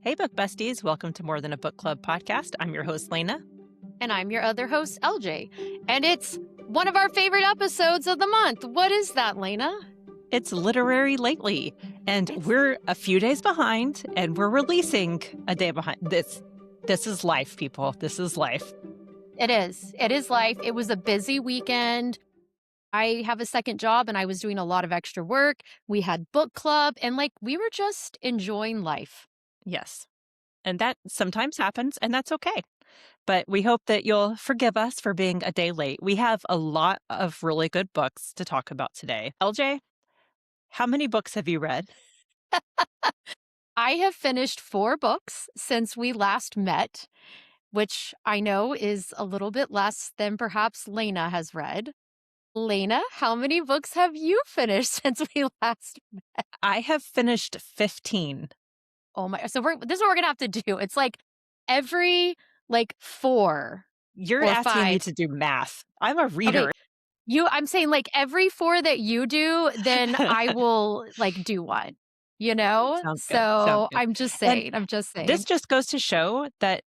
Hey, book besties. Welcome to More Than a Book Club podcast. I'm your host, Leyna. And I'm your other host, LJ. And it's one of our favorite episodes of the month. What is that, Leyna? It's Literary Lately, and we're a few days behind, and we're releasing a day behind. This is life, people. This is life. It is. It is life. It was a busy weekend. I have a second job and I was doing a lot of extra work. We had book club and we were just enjoying life. Yes. And that sometimes happens, and that's okay. But we hope that you'll forgive us for being a day late. We have a lot of really good books to talk about today. LJ, how many books have you read? I have finished 4 books since we last met, which I know is a little bit less than perhaps Leyna has read. Leyna, how many books have you finished since we last met? I have finished 15. Oh my, so this is what we're gonna have to do. It's every 4 You're or asking me 5. to do math. I'm a reader. Okay, I'm saying every 4 that you do, then I will do one, you know? Sounds good. Sounds So good. I'm just And saying, I'm just this saying. just goes to show that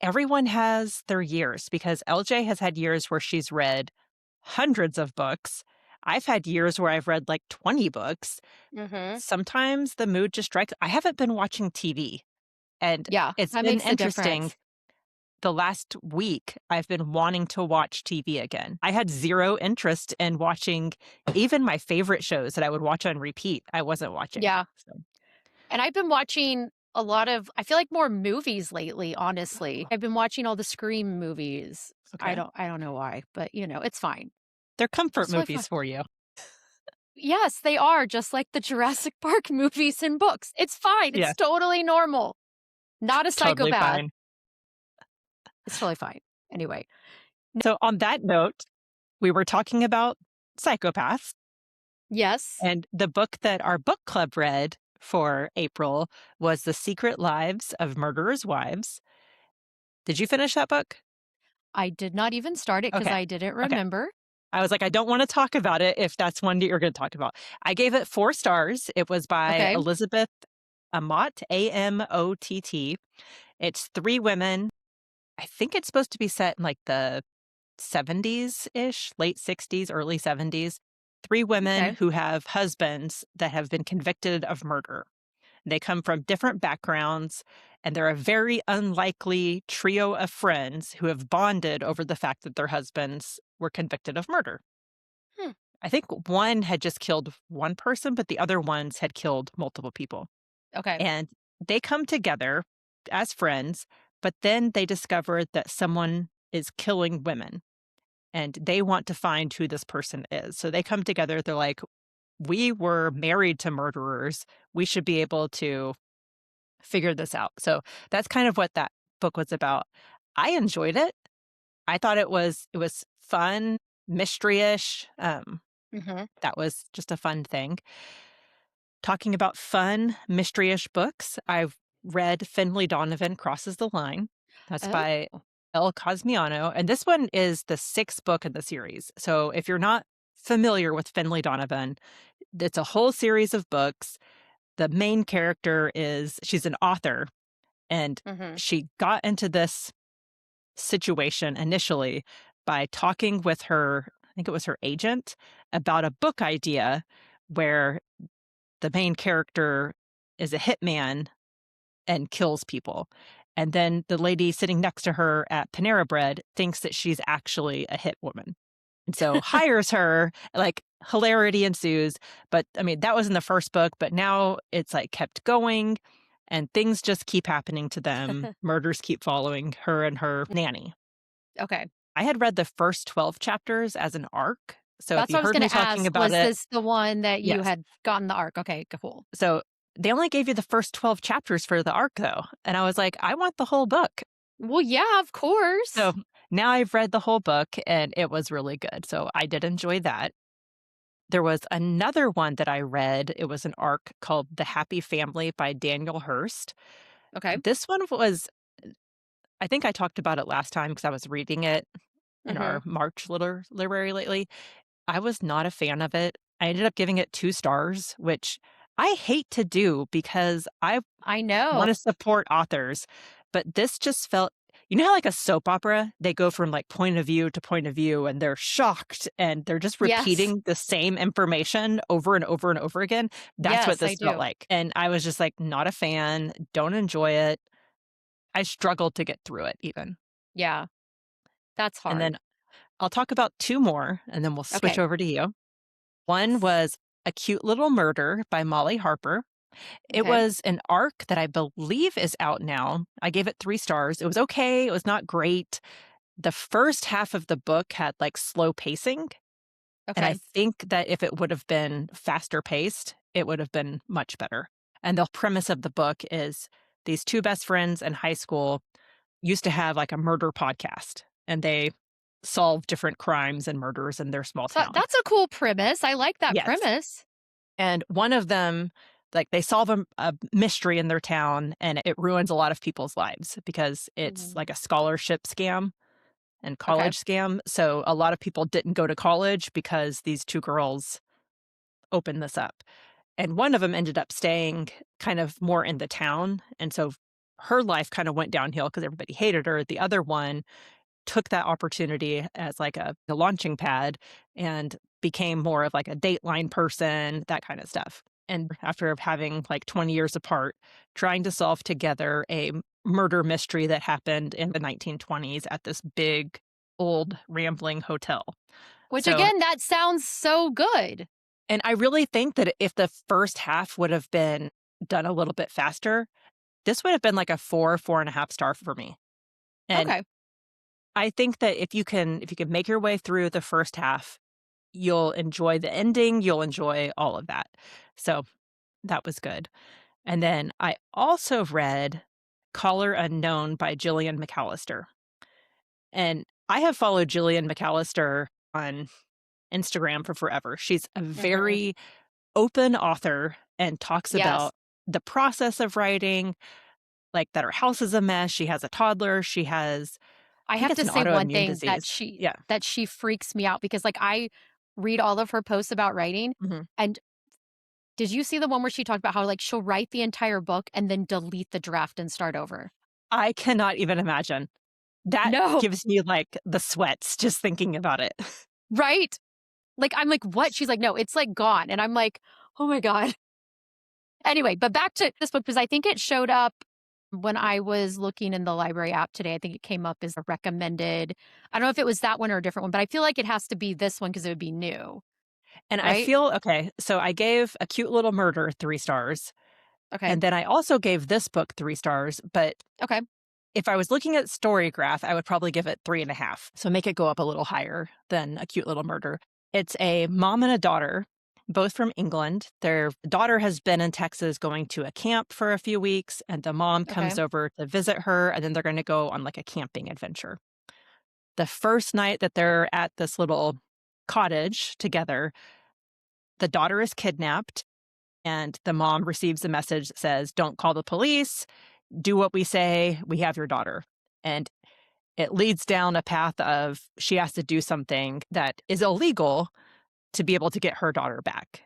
everyone has their years because LJ has had years where she's read hundreds of books. I've had years where I've read 20 books. Mhm. Sometimes the mood just strikes. I haven't been watching TV, and Yeah, it's that been makes a interesting. difference. The last week, I've been wanting to watch TV again. I had zero interest in watching even my favorite shows that I would watch on repeat. I wasn't watching. Yeah, So, and I've been watching a lot of I feel like more movies lately, honestly. I've been watching all the Scream movies. okay. I don't know why, but, it's fine. They're comfort It's totally fine. movies for you. Yes, they are, just like the Jurassic Park movies and books. It's fine, Yeah, it's totally normal. Not a totally psychopath. fine. It's totally fine. Anyway. N So, on that note, we were talking about psychopaths, Yes, and the book that our book club read for April was The Secret Lives of Murderers' Wives. Did you finish that book? I did not even start it because Okay. I didn't Okay. remember. I was like, I don't want to talk about it if that's one that you're going to talk about. I gave it 4 stars. It was by Okay, Elizabeth Amott, Amott. It's 3 women. I think it's supposed to be set in the 70s-ish, late 60s, early 70s. 3 women okay. who have husbands that have been convicted of murder. They come from different backgrounds, and they're a very unlikely trio of friends who have bonded over the fact that their husbands were convicted of murder. Hmm, I think one had just killed one person, but the other ones had killed multiple people. okay. And they come together as friends, but then they discover that someone is killing women and they want to find who this person is. So they come together. They're like, we were married to murderers. We should be able to figure this out. So that's kind of what that book was about. I enjoyed it. I thought it was fun, mystery-ish. Mhm. That was just a fun thing. Talking about fun, mystery-ish books, I've read Finley Donovan Crosses the Line. That's Oh, by El Cosmiano, and this one is the 6th book in the series. So if you're not familiar with Finley Donovan, it's a whole series of books. The main character she's an author, and mhm. she got into this situation initially by talking with I think it was her agent, about a book idea where the main character is a hitman and kills people. And then the lady sitting next to her at Panera Bread thinks that she's actually a hit woman. And so hires her, hilarity ensues. But I mean, that was in the first book, but now it's kept going and things just keep happening to them. Murders keep following her and her nanny. Okay. I had read the first 12 chapters as an arc. So if That's you what I was heard me gonna talking ask. about Was it, this the one that you yes. had gotten the arc? Okay, cool. So they only gave you the first 12 chapters for the arc, though. And I was like, I want the whole book. Well, yeah, of So course. now I've read the whole book and it was really good. So I did enjoy that. There was another one that I read. It was an arc called The Happy Family by Daniel Hurst. Okay. This one was, I think I talked about it last time because I was reading it in our Mhm. March literary lately. I was not a fan of it. I ended up giving it 2 stars, which I hate to do because I I know. wanna support authors, but this just felt how, like, a soap opera, they go from, like, point of view to point of view, and they're shocked, and they're just Yes. repeating the same information over and over and over again? That's what Yes, I this felt do. like, and I was just, like, not a fan, don't enjoy it. I struggled to get through it even. Yeah, that's And then hard. I'll talk about 2 more, and then we'll switch Okay. over to you. One was A Cute Little Murder by Molly Harper. It Okay. was an arc that I believe is out now. I gave it 3 stars. It was okay, it was not great. The first half of the book had, like, slow pacing, and I Okay. think that if it would have been faster paced, it would have been much better. And the premise of the book is these 2 best friends in high school used to have, like, a murder podcast, and they solve different crimes and murders in their small So town. that's a cool premise. I like that Yes. premise. And one of them, like, they solve a mystery in their town, and it ruins a lot of people's lives because it's Ooh. like a scholarship scam and Okay. college scam. So a lot of people didn't go to college because these 2 girls opened this up. And one of them ended up staying kind of more in the town, and so her life kinda went downhill because everybody hated her. The other one took that opportunity as like a launching pad and became more of like a Dateline person, that kind of stuff. And after having like 20 years apart, trying to solve together a murder mystery that happened in the 1920s at this big, old, rambling hotel. Which So, again, that sounds so good. and I really think that if the first half would have been done a little bit faster, this would have been like a 4.5 star for me. And Okay. I think that if you can make your way through the first half, you'll enjoy the ending, you'll enjoy all of that. So, that was good. And then I also read Caller Unknown by Gillian McAllister. And I have followed Gillian McAllister on Instagram for forever. She's a Mhm. very open author and talks Yes. about the process of writing, like that her house is a mess, she has a toddler, she has I I think have it's to an say one autoimmune thing disease. Yeah. that she freaks me out because, like, I read all of her posts about writing, Mhm. and did you see the one where she talked about how, like, she'll write the entire book and then delete the draft and start over? I cannot even imagine. That No, gives me, like, the sweats just thinking about it. right? Like, I'm like, "What?" She's like, "No, it's, like, gone," and I'm like, "Oh my god." Anyway, but back to this book because I think it showed up when I was looking in the library app today. I think it came up as a recommended. I don't know if it was that one or a different one, but I feel like it has to be this one because it would be new, And I right? feel okay, so I gave A Cute Little Murder 3 stars, Okay. and then I also gave this book 3 stars, but Okay. if I was looking at StoryGraph, I would probably give it 3.5, so make it go up a little higher than A Cute Little Murder. It's a mom and a daughter, both from England. Their daughter has been in Texas going to a camp for a few weeks, and the mom comes Okay. over to visit her, and then they're gonna go on, like, a camping adventure. The first night that they're at this little cottage together, the daughter is kidnapped, and the mom receives a message that says, "Don't call the police. Do what we say. We have your daughter." And it leads down a path of she has to do something that is illegal to be able to get her daughter back.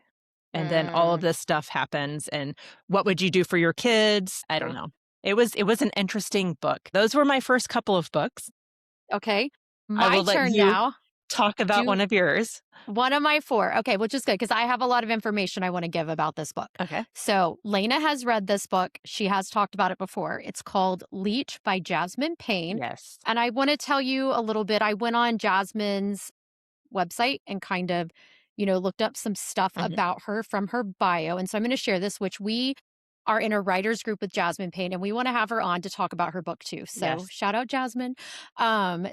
And then all of Mm. this stuff happens, and what would you do for your kids? I don't know. It was an interesting book. Those were my first couple of books. Okay. I My will let turn you now. talk about Do one of yours. one of my 4. Okay, which is good because I have a lot of information I want to give about this book. Okay. So, Lena has read this book. She has talked about it before. It's called Leech by Jasmine Payne. Yes. And I want to tell you a little bit. I went on Jasmine's website and kind of, looked up some stuff Mhm. about her from her bio. And so I'm going to share this, which we are in a writers group with Jasmine Payne, and we want to have her on to talk about her book too. So Yes. shout out Jasmine.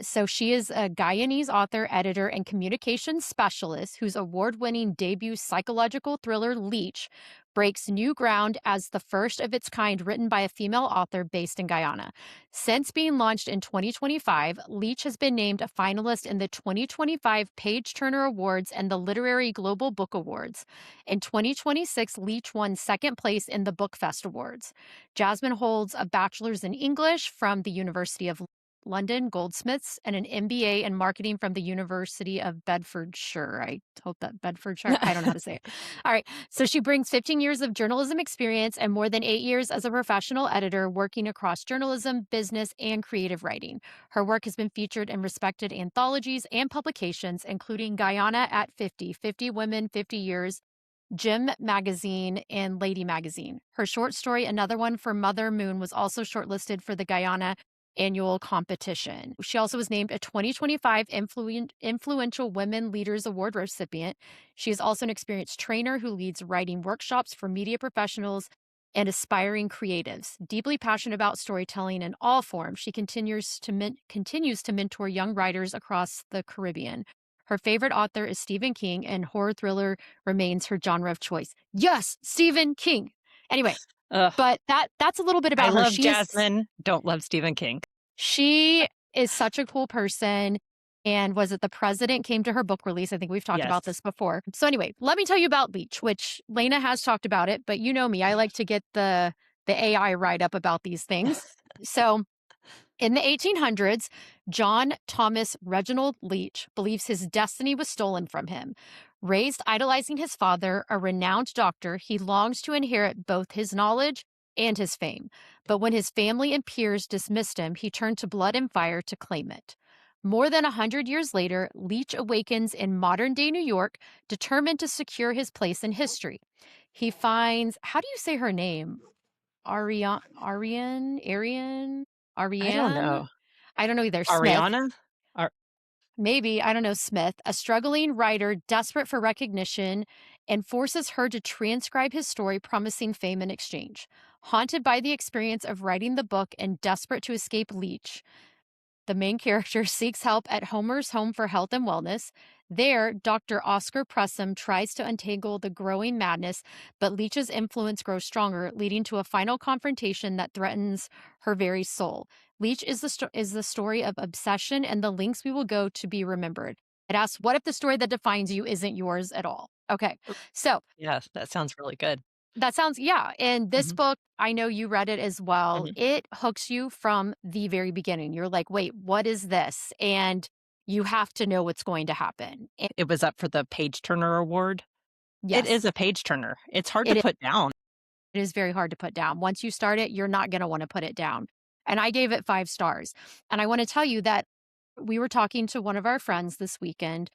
So she is a Guyanese author, editor, and communications specialist whose award-winning debut psychological thriller Leech breaks new ground as the first of its kind written by a female author based in Guyana. Since being launched in 2025, Leech has been named a finalist in the 2025 Page Turner Awards and the Literary Global Book Awards. In 2026, Leech won second place in the Bookfest Awards. Jasmine holds a bachelor's in English from the University of London Goldsmiths and an MBA in marketing from the University of Bedfordshire. I hope that Bedfordshire, I don't know how to say it. All right. So she brings 15 years of journalism experience and more than 8 years as a professional editor working across journalism, business, and creative writing. Her work has been featured in respected anthologies and publications, including Guyana at 50, 50 Women, 50 Years, Gem Magazine, and Lady Magazine. Her short story, Another One for Mother Moon, was also shortlisted for the Guyana annual competition. She also was named a 2025 Influential Women Leaders Award recipient. She is also an experienced trainer who leads writing workshops for media professionals and aspiring creatives. Deeply passionate about storytelling in all forms, she continues to mentor young writers across the Caribbean. Her favorite author is Stephen King, and horror thriller remains her genre of choice. Yes, Stephen King. Anyway, Ugh, but that's a little bit I about her. love Jasmine, don't love Stephen King. She is such a cool person. And was it the president came to her book release? I think we've talked about Yes. this before. So anyway, let me tell you about Leech, which Leyna has talked about it, but you know me, I like to get the AI write up about these things. So in the 1800s, John Thomas Reginald Leach believes his destiny was stolen from him. Raised idolizing his father, a renowned doctor, he longs to inherit both his knowledge and his fame. But when his family and peers dismissed him, he turned to blood and fire to claim it. More than 100 years later, Leach awakens in modern day New York, determined to secure his place in history. He finds, how do you say her name? I don't Ariane? know. I don't know either. Smith, Ariana? Ar maybe, I don't know, Smith, a struggling writer desperate for recognition, and forces her to transcribe his story, promising fame in exchange. Haunted by the experience of writing the book and desperate to escape Leach, the main character seeks help at Homer's Home for Health and Wellness. There, Dr. Oscar Pressum tries to untangle the growing madness, but Leach's influence grows stronger, leading to a final confrontation that threatens her very soul. Leach is the story of obsession and the lengths we will go to be remembered. It asks, what if the story that defines you isn't yours at all? Okay, so Yes, that sounds really good. that sounds, yeah. And this Mhm, book, I know you read it as well. mhm. It hooks you from the very beginning. You're like, wait, what is this? And you have to know what's going to happen. And It was up for the Page Turner Award. It is yes, a page turner. It's hard to it put down. is very hard to put down. Once you start it, you're not going to want to put it down. And I gave it 5 stars. And I want to tell you that we were talking to one of our friends this weekend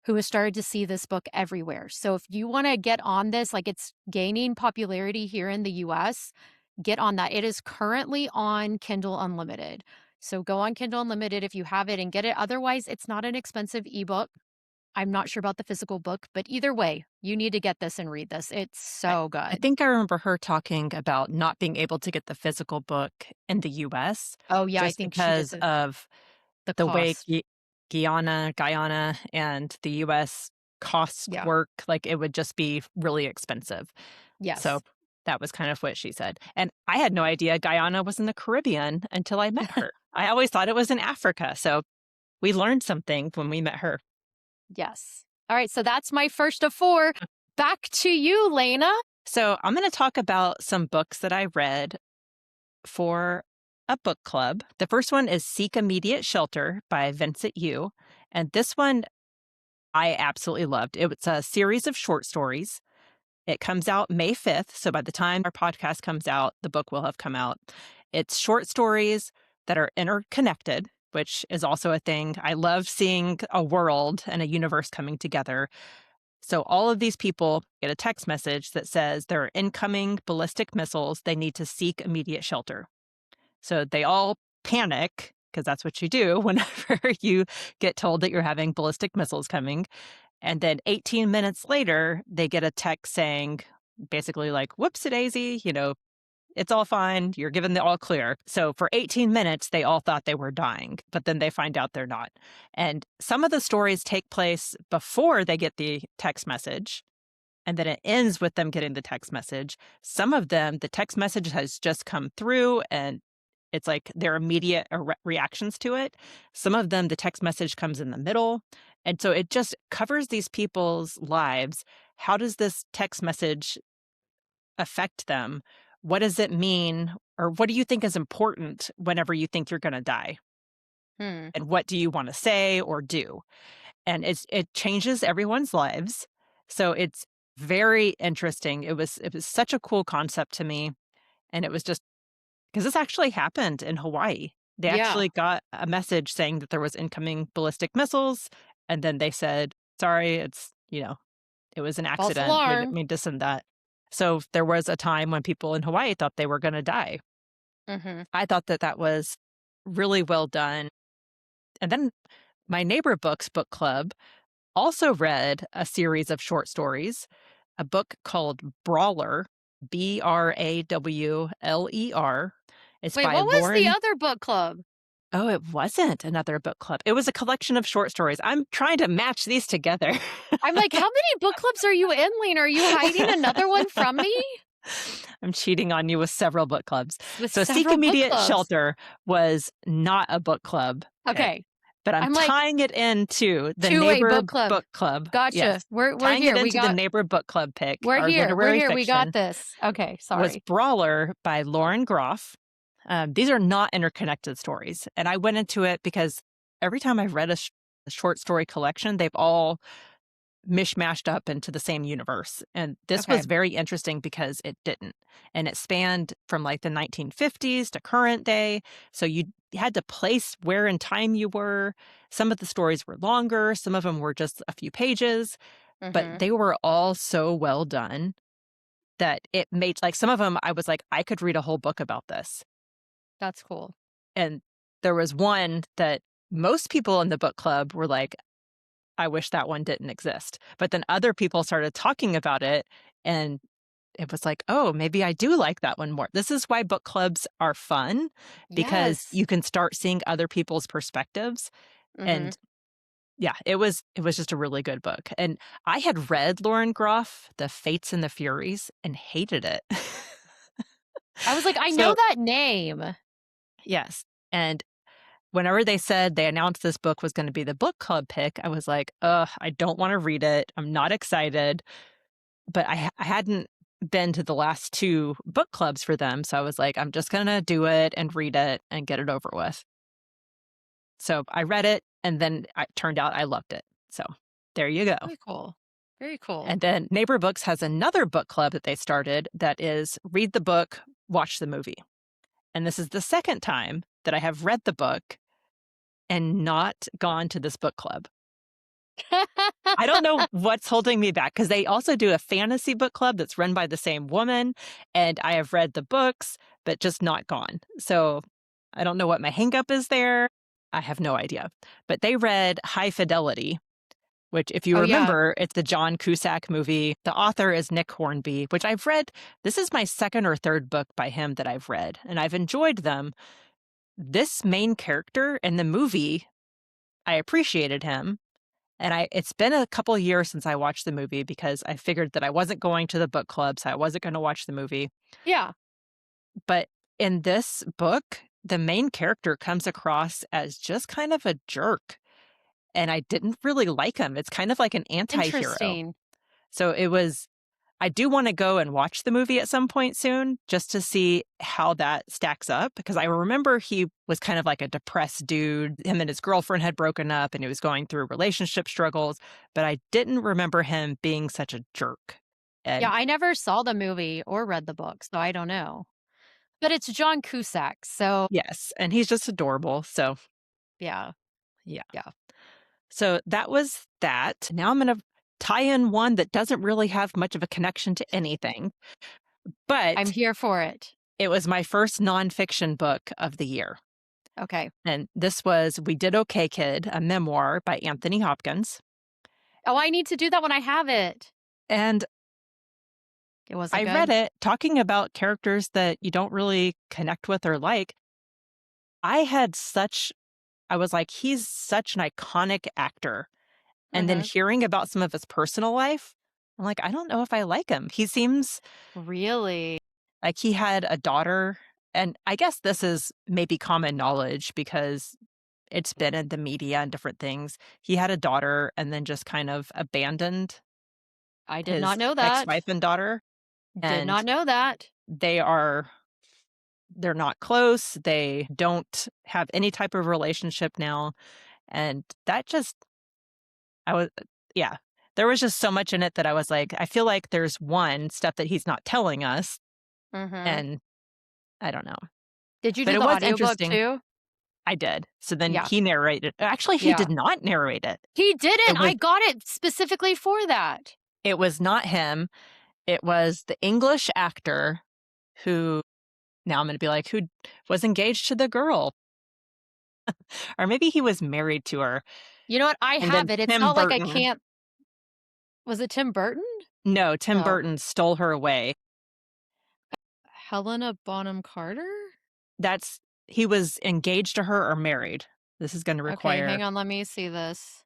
who has started to see this book everywhere. So if you want to get on this, like it's gaining popularity here in the US, get on that. It is currently on Kindle Unlimited. So go on Kindle Unlimited if you have it and get it. Otherwise, it's not an expensive ebook. I'm not sure about the physical book, but either way, you need to get this and read this. It's I so I good. think I remember her talking about not being able to get the physical book in the US Oh yeah, I just think she did because of the the way cost. Guyana and the US cost Yeah. work, like, it would just be really expensive. So, Yes. that was kind of what she said, and I had no idea Guyana was in the Caribbean until I met her. I always thought it was in Africa, so we learned something when we met her. Yes. All right, so that's my first of four. Back to you, Lena. So, I'm gonna talk about some books that I read for a book club. The first one is Seek Immediate Shelter by Vincent Yu, and this one I absolutely loved. It's a series of short stories. It comes out May 5th, so by the time our podcast comes out, the book will have come out. It's short stories that are interconnected, which is also a thing. I love seeing a world and a universe coming together. So all of these people get a text message that says there are incoming ballistic missiles. They need to seek immediate shelter. So they all panic because that's what you do whenever you get told that you're having ballistic missiles coming. And then 18 minutes later, they get a text saying basically like, whoops a daisy, it's all fine. You're given the all clear. So for 18 minutes, they all thought they were dying, but then they find out they're not. And some of the stories take place before they get the text message. And then it ends with them getting the text message. Some of them, the text message has just come through and it's like their immediate reactions to it. Some of them, the text message comes in the middle. And so it just covers these people's lives. How does this text message affect them? What does it mean? Or what do you think is important whenever you think you're going to die? Hmm. and what do you wanna say or do? And it changes everyone's lives. So it's very interesting. It was such a cool concept to me, and it was just because this actually happened in Hawaii. They Yeah. actually got a message saying that there was incoming ballistic missiles, and then they said, "Sorry, it was an False accident. We didn't alarm. mean to send that." So there was a time when people in Hawaii thought they were gonna die. Mhm. I thought that that was really well done. And then my neighbor books book club also read a series of short stories, a book called Brawler, Brawler. It's Wait, by what was the Lauren. other book club? Oh, it wasn't another book club. It was a collection of short stories. I'm trying to match these together. I'm like, "How many book clubs are you in, Lena? Are you hiding another one from me?" I'm cheating on you with several book clubs. With So Seek several book Immediate clubs. Shelter was not a book club pick, Okay. but I'm I'm like, tying it into the 2A neighbor book club. book club. Gotcha. Yes. We're Tying it here. We into the got neighbor book club pick, we're our here. We're literary here. We got fiction, this. Okay, was sorry. Brawler by Lauren Groff. These are not interconnected stories. And I went into it because every time I've read a short story collection, they've all mishmashed up into the same universe. And this Okay. was very interesting because it didn't. And it spanned from like the 1950s to current day. So you had to place where in time you were. Some of the stories were longer, some of them were just a few pages, but Mhm. they were all so well done that it made like some of them I was like, I could read a whole book about this. That's cool. And there was one that most people in the book club were like, I wish that one didn't exist. But then other people started talking about it, and it was like, oh, maybe I do like that one more. This is why book clubs are fun because Yes. you can start seeing other people's perspectives. Mhm. And yeah, it was just a really good book. And I had read Lauren Groff, The Fates and the Furies, and hated it. I was like, "I know So that name." yes. And whenever they said they announced this book was going to be the book club pick, I was like, ugh, I don't want to read it. I'm not excited. But I hadn't been to the last 2 book clubs for them, so I was like, "I'm just gonna do it and read it and get it over with." So I read it, and then it turned out I loved it. So there you go. Very cool. Very cool. And then Neighbor Books has another book club that they started that is read the book, watch the movie. And this is the second time that I have read the book and not gone to this book club. I don't know what's holding me back because they also do a fantasy book club that's run by the same woman, and I have read the books, but just not gone. So I don't know what my hangup is there. I have no idea. But they read High Fidelity, which, if you Oh, yeah. remember, it's the John Cusack movie. The author is Nick Hornby, which I've read. This is my second or third book by him that I've read, and I've enjoyed them. This main character in the movie, I appreciated him, and it's been a couple of years since I watched the movie because I figured that I wasn't going to the book club, so I wasn't gonna watch the movie. Yeah. But in this book, the main character comes across as just kind of a jerk, and I didn't really like him. It's kind of like an anti-hero. Interesting. So I do wanna go and watch the movie at some point soon just to see how that stacks up, because I remember he was kind of like a depressed dude. Him and his girlfriend had broken up, and he was going through relationship struggles, but I didn't remember him being such a jerk. Yeah, And I never saw the movie or read the book, so I don't know. But it's John Cusack, so yes, and he's just adorable, so yeah, yeah. yeah. So that was that. Now I'm gonna tie in one that doesn't really have much of a connection to anything, I'm but here for it. it was my first nonfiction book of the year. Okay. And this was We Did Okay, Kid, a memoir by Anthony Hopkins. Oh, I need to do that when I have it. And It wasn't I read good? it talking about characters that you don't really connect with or like. I had such, I was like, he's such an iconic actor. And then Mhm. hearing about some of his personal life, I'm like, I don't know if I like him. He seems Really? like he had a daughter. And I guess this is maybe common knowledge because it's been in the media and different things. He had a daughter and then just kind of abandoned I did his not know that. ex-wife and daughter, Did and not know that. they are they're not close, they don't have any type of relationship now, and that just I was yeah. There was just so much in it that I was like, I feel like there's one stuff that he's not telling us, Mhm. and I don't know. Did you But do it the was audiobook interesting. too? I did. So then Yeah. he narrated actually, he Yeah. did not narrate it. He It didn't! was I got it specifically for that. it was not him. It was the English actor who now I'm gonna be like, who was engaged to the girl, or maybe he was married to her, You know what? I and then have it. It's Tim not like I Burton can't was it Tim Burton? no, Tim No. Burton stole her away. Helena Bonham Carter? That's he was engaged to her or married. This is gonna Okay, require hang on, let me see this.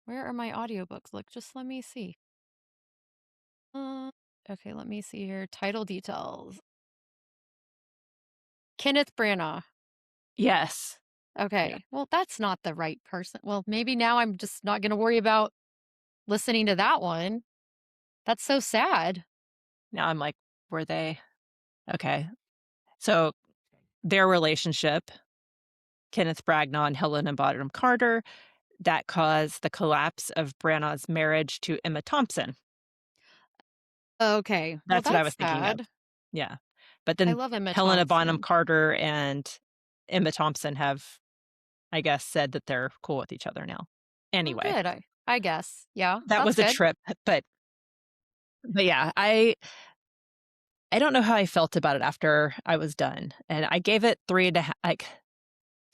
Where are my audiobooks? Look, just let me see. Uh, okay, let me see here. Title details. Kenneth Branagh. yes. Yeah. Okay, well, that's not the right person. Well, maybe now I'm just not gonna worry about listening to that one. That's so sad. Now I'm like, were they okay. So their relationship, Kenneth Branagh and Helena Bonham Carter, that caused the collapse of Branagh's marriage to Emma Thompson. Okay, well, That's what I was that's thinking of. sad. Yeah. But I then love Emma Helena Bonham Thompson. Carter and Emma Thompson have, I guess, said that they're cool with each other now. Oh, Anyway, good. I guess. Yeah, that that's was a good. trip, but yeah, I don't know how I felt about it after I was done, and I gave it 3 and a half, like,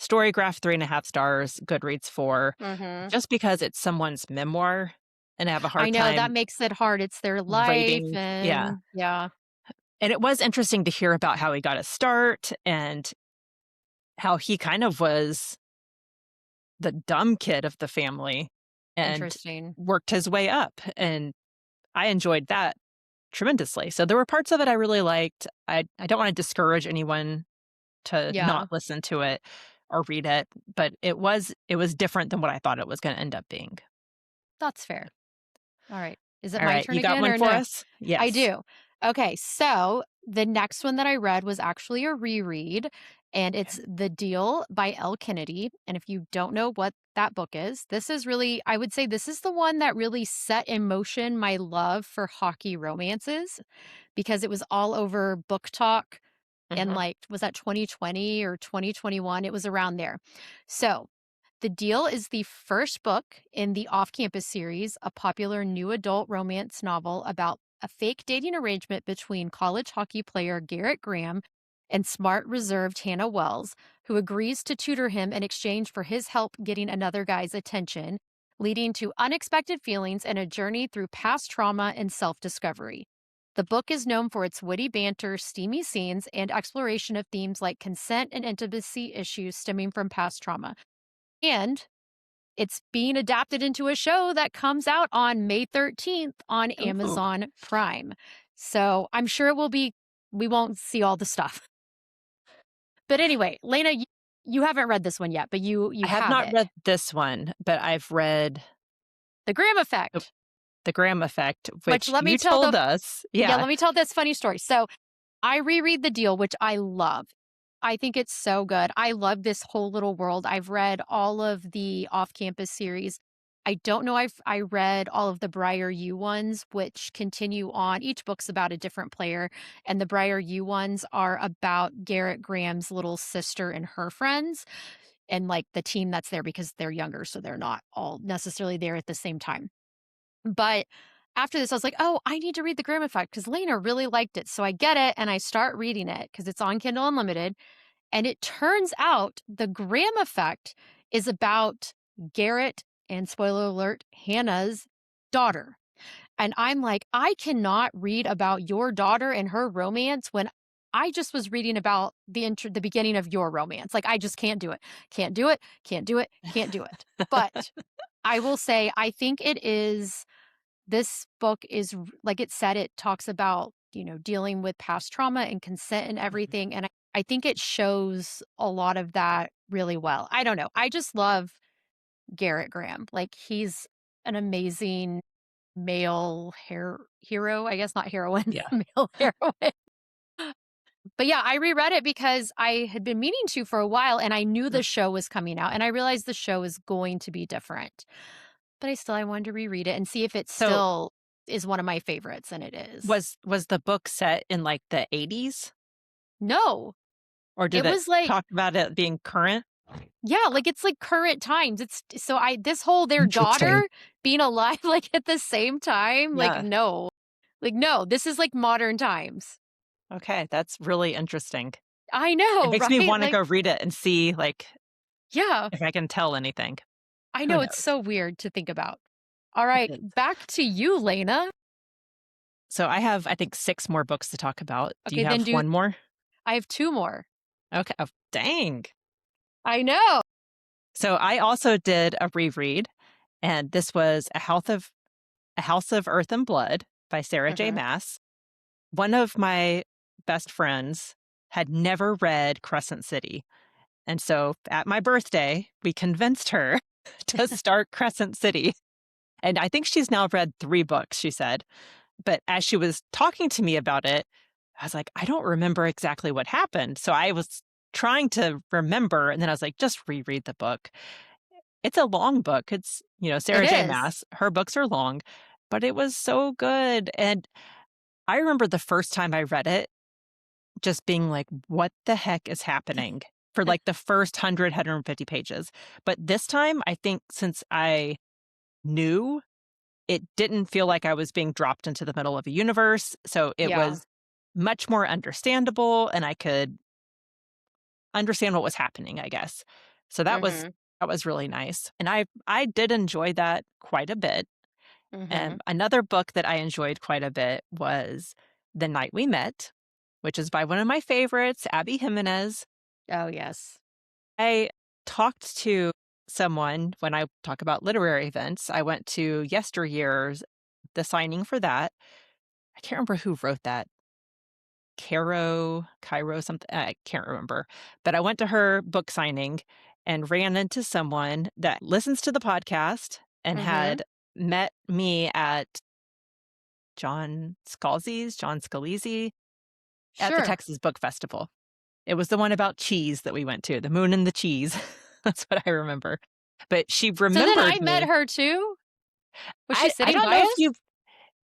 Storygraph 3.5 stars, Goodreads 4, Mhm. just because it's someone's memoir, and I have a I hard know that time makes it hard. It's their life rating yeah, and yeah, and it was interesting to hear about how he got his start and how he kind of was the dumb kid of the family and interesting. worked his way up, and I enjoyed that tremendously. So there were parts of it I really liked. I don't wanna discourage anyone to Yeah, not listen to it or read it, but it was different than what I thought it was gonna end up being. that's fair. All right. Is it my Alright, turn you got again one or for no? us? I Yes. do. Okay, so the next one that I read was actually a reread, and Okay. it's The Deal by Elle Kennedy. And if you don't know what that book is, this is really, I would say, this is the one that really set in motion my love for hockey romances because it was all over Book Talk and Mhm. like, was that 2020 or 2021? It was around there. So, The Deal is the first book in the Off Campus series, a popular new adult romance novel about a fake dating arrangement between college hockey player Garrett Graham and smart, reserved Hannah Wells, who agrees to tutor him in exchange for his help getting another guy's attention, leading to unexpected feelings and a journey through past trauma and self discovery. The book is known for its witty banter, steamy scenes, and exploration of themes like consent and intimacy issues stemming from past trauma. And it's being adapted into a show that comes out on May 13th on Ooh, Amazon Prime. So I'm sure it will be, we won't see all the stuff. But anyway, Lena, you haven't read this one yet, but you I have have not it. read this one, but I've read The Graham The Effect, The Graham Effect, which which let me you tell told the us. yeah, Yeah. let me tell this funny story. So I reread The Deal, which I love. I think it's so good. I love this whole little world. I've read all of the off-campus series. I don't know if I read all of the Briar U ones, which continue on. Each book's about a different player, and the Briar U ones are about Garrett Graham's little sister and her friends, and like the team that's there because they're younger, so they're not all necessarily there at the same time. But after this, I was like, "Oh, I need to read The Graham Effect because Lena really liked it." So I get it and I start reading it because it's on Kindle Unlimited. And it turns out The Graham Effect is about Garrett and spoiler alert, Hannah's daughter. And I'm like, I cannot read about your daughter and her romance when I just was reading about the beginning of your romance. Like I just can't do it. Can't do it. Can't do it. Can't do it. But I will say I think it is this book is like it said, it talks about, dealing with past trauma and consent and Mhm. everything. And I think it shows a lot of that really well. I don't know. I just love Garrett Graham. Like he's an amazing male hero, I guess not heroine, Yeah. male heroine. But yeah, I reread it because I had been meaning to for a while and I knew Mm. the show was coming out and I realized the show is going to be different. But I wanted to reread it and see if it So, still is one of my favorites, and it is. was the book set in, like, the '80s? No, Or did it it was like talk about it being current? yeah, like, it's, like, current times. It's so I this whole their Interesting. daughter being alive, like, at the same time, like, Yeah. no. Like, no, this is, like, modern times. Okay, that's really interesting. I It know, makes me right? wanna Like go read it and see, like, yeah, if I can tell anything. I Who know, it's knows? so weird to think about. It Alright, is. back to you, Lena. So I have, I think, 6 more books to talk about. Do Okay, you then have do 1 more? I have 2 more. Okay. Oh, dang. I know. So I also did a reread, and this was A House of Earth and Blood by Sarah J. Mhm. Maas. One of my best friends had never read Crescent City, and so at my birthday, we convinced her to start Crescent City, and I think she's now read 3 books, she said. But as she was talking to me about it, I was like, "I don't remember exactly what happened." So I was trying to remember, and then I was like, "Just reread the book." It's a long book. It's, It Sarah J. is. Maas. Her books are long, but it was so good, and I remember the first time I read it just being like, "What the heck is happening?" For, like, the first 150 pages. But this time, I think since I knew, it didn't feel like I was being dropped into the middle of a universe, so it Yeah. was much more understandable, and I could understand what was happening, I guess. So Mhm. that was really nice, and I did enjoy that quite a bit. Mhm. Another book that I enjoyed quite a bit was The Night We Met, which is by one of my favorites, Abby Jimenez. Oh, yes. I talked to someone when I talk about literary events. I went to Yesteryear's, the signing for that. I can't remember who wrote that. Cairo, something. I can't remember. But I went to her book signing and ran into someone that listens to the podcast and Mhm. had met me at John Scalise at the Sure. Texas Book Festival. It was the one about cheese that we went to, the moon and the cheese. That's what I remember. But she So then I remembered met me. her too? Was she I sitting don't by know if us? you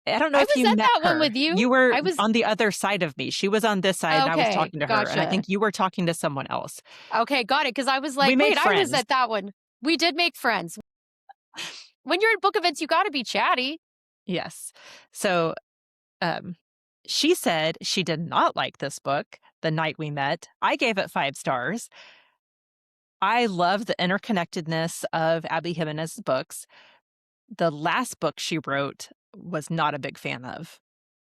I don't know I if was you at met that one her. with you. You were I was on the other side of me. She was on this side and I was okay, talking to her, and I gotcha. think you were talking to someone else. Okay, got it. Because I was We like, made "Wait, I was friends. at that one." We did make friends. When you're at book events, you gotta be chatty. Yes. So, um, she said she did not like this book, The Night We Met. I gave it 5 stars. I love the interconnectedness of Abby Jimenez's books. The last book she wrote was not a big fan of.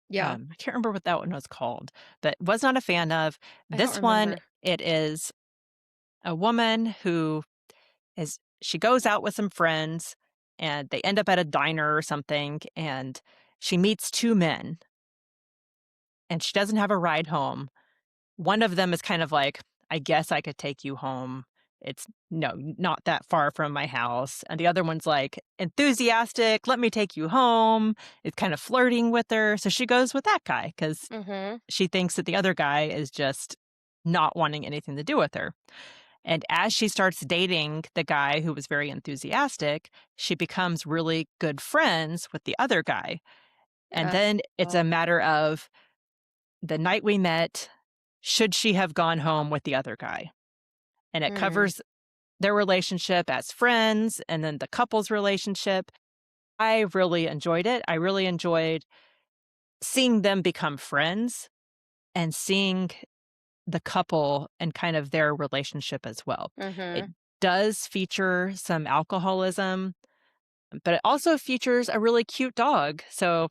Yeah, I can't remember what that one was called, but was not a fan of. I don't This one, remember. it is a woman who she goes out with some friends and they end up at a diner or something, and she meets 2 men and she doesn't have a ride home. One of them is kind of like, "I guess I could take you home. It's no, not that far from my house." And the other one's like, "Enthusiastic, let me take you home." It's kind of flirting with her. So she goes with that guy because Mhm. she thinks that the other guy is just not wanting anything to do with her. And as she starts dating the guy who was very enthusiastic, she becomes really good friends with the other guy. And then it's a Oh. matter of the night we met, should she have gone home with the other guy? And it Mm. covers their relationship as friends and then the couple's relationship. I really enjoyed it. I really enjoyed seeing them become friends and seeing the couple and kind of their relationship as well. It Mhm. does feature some alcoholism, but it also features a really cute dog. So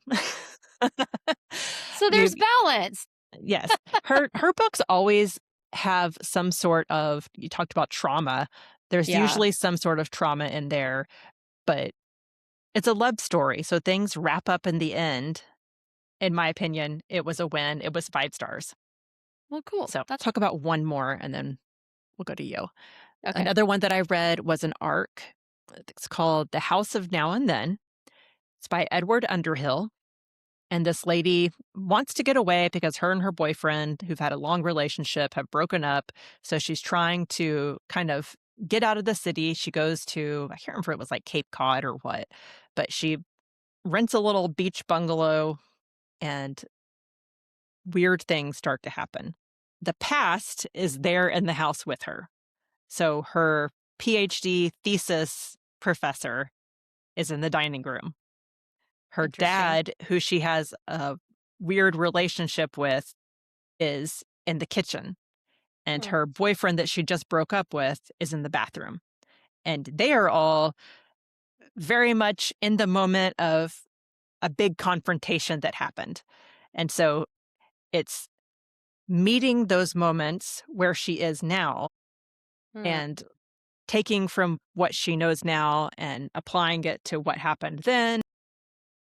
So you there's balance. yes, her books always have some sort of, you talked about trauma. There's Yeah. usually some sort of trauma in there, but it's a love story, so things wrap up in the end. In my opinion, it was a win. It was 5 stars. Well, cool. So, That's talk about one more and then we'll go to you. okay. Another one that I read was an arc. It's called The House of Now and Then. It's by Edward Underhill. And this lady wants to get away because her and her boyfriend, who've had a long relationship, have broken up. So she's trying to kind of get out of the city. She goes to, I can't remember if it was like Cape Cod or what, but she rents a little beach bungalow and weird things start to happen. The past is there in the house with her. So her PhD thesis professor is in the dining room. Her Interesting. dad, who she has a weird relationship with, is in the kitchen. And Hmm. her boyfriend that she just broke up with is in the bathroom. And they are all very much in the moment of a big confrontation that happened. And so it's meeting those moments where she is now Hmm. and taking from what she knows now and applying it to what happened then.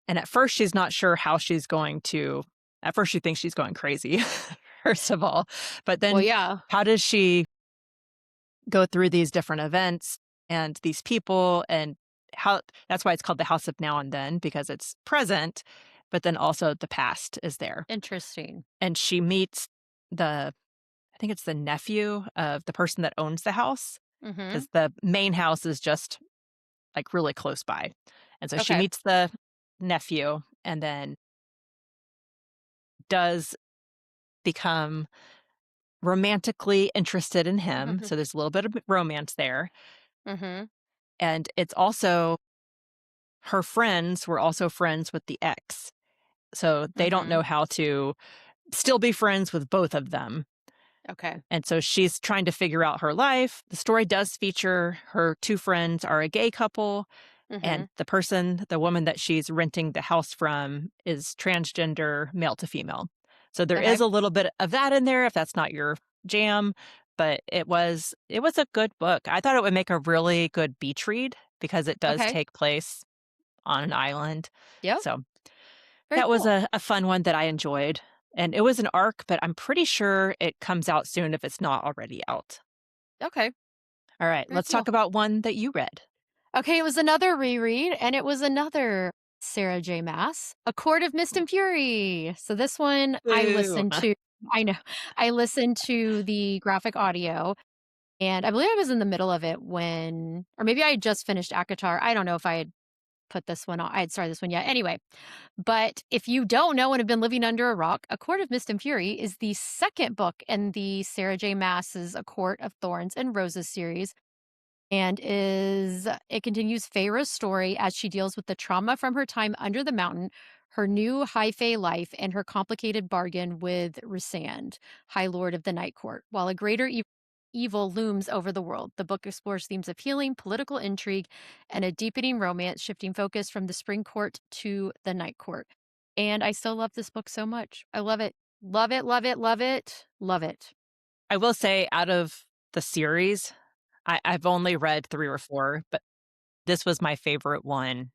And at first, she's not sure how she's going to, at first, she thinks she's going crazy, first of all. But Well, then, yeah. how does she go through these different events and these people? And how that's why it's called the House of Now and Then, because it's present, but then also the past is there. Interesting. And she meets the, I think it's the nephew of the person that owns the house, Mhm. because the main house is just like really close by. And so she Okay. meets the nephew and then does become romantically interested in him. Mhm. So there's a little bit of romance there. Mhm. And it's also her friends were also friends with the ex. So they don't know Mhm. how to still be friends with both of them. Okay. And so she's trying to figure out her life. The story does feature her two friends are a gay couple, and Mhm. the woman that she's renting the house from is transgender, male to female. So there is Okay. a little bit of that in there if that's not your jam, but it was a good book. I thought it would make a really good beach read because it does Okay. take place on an island. Yep. So Very that was cool. a fun one that I enjoyed. And it was an arc, but I'm pretty sure it comes out soon if it's not already out. Okay. All right, Very let's talk cool. about one that you read. Okay, it was another reread, and it was another Sarah J. Maas, A Court of Mist and Fury. So this one I Boo. listened to. I know. I listened to the graphic audio, and I believe I was in the middle of it when, or maybe I had just finished ACOTAR. I don't know if I had put this one on. I had started this one yet. Anyway, but if you don't know and have been living under a rock, A Court of Mist and Fury is the second book in the Sarah J. Maas's A Court of Thorns and Roses series, and it continues Feyre's story as she deals with the trauma from her time under the mountain, her new high fae life, and her complicated bargain with Rysand, High Lord of the Night Court. While a greater evil looms over the world, the book explores themes of healing, political intrigue, and a deepening romance, shifting focus from the Spring Court to the Night Court. And I still love this book so much. I love it. Love it, love it, love it, love it. I will say out of the series, I've only read 3 or 4, but this was my favorite one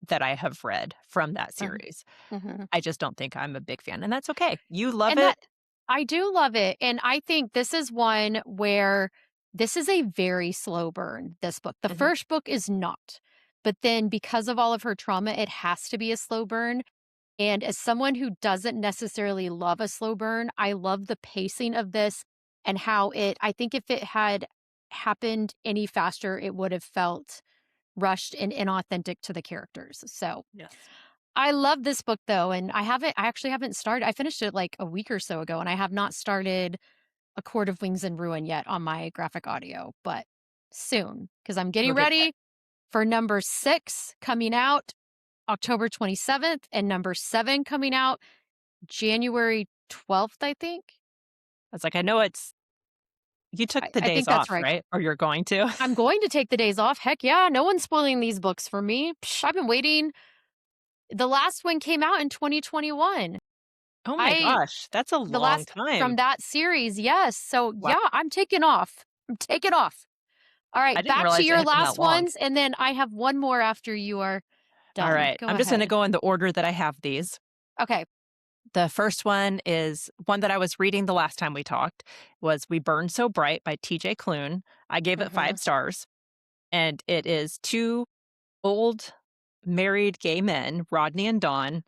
that I have read from that series. Mhm. I just don't think I'm a big fan, and that's okay. You love And it. that I do love it, and I think this is one where this is a very slow burn, this book. The Mhm. first book is not, but then because of all of her trauma, it has to be a slow burn, and as someone who doesn't necessarily love a slow burn, I love the pacing of this and how I think if it had happened any faster, it would have felt rushed and inauthentic to the characters. So, Yes. I love this book though, and I actually haven't started. I finished it like a week or so ago, and I have not started A Court of Wings and Ruin yet on my graphic audio, but soon because I'm getting You'll get there. ready for number 6 coming out October 27th and number 7 coming out January 12th, I think. I was like, I know it's you took the I days think that's off, right. right? Or you're going to? I'm going to take the days off. Heck yeah, no one's spoiling these books for me. Psh, I've been waiting. The last one came out in 2021. Oh my I gosh, that's a The long last time. from that series, yes. So, Wow. yeah, I'm taking off. I'm taking off. All I right, didn't back to realize it your had been that last long. ones, and then I have one more after you are All done. right, Go I'm just gonna ahead. go in the order that I have these. Okay. The first one is one that I was reading the last time we talked, was We Burn So Bright by TJ Klune. I gave it Mhm. 5 stars, and it is 2 old married gay men, Rodney and Dawn,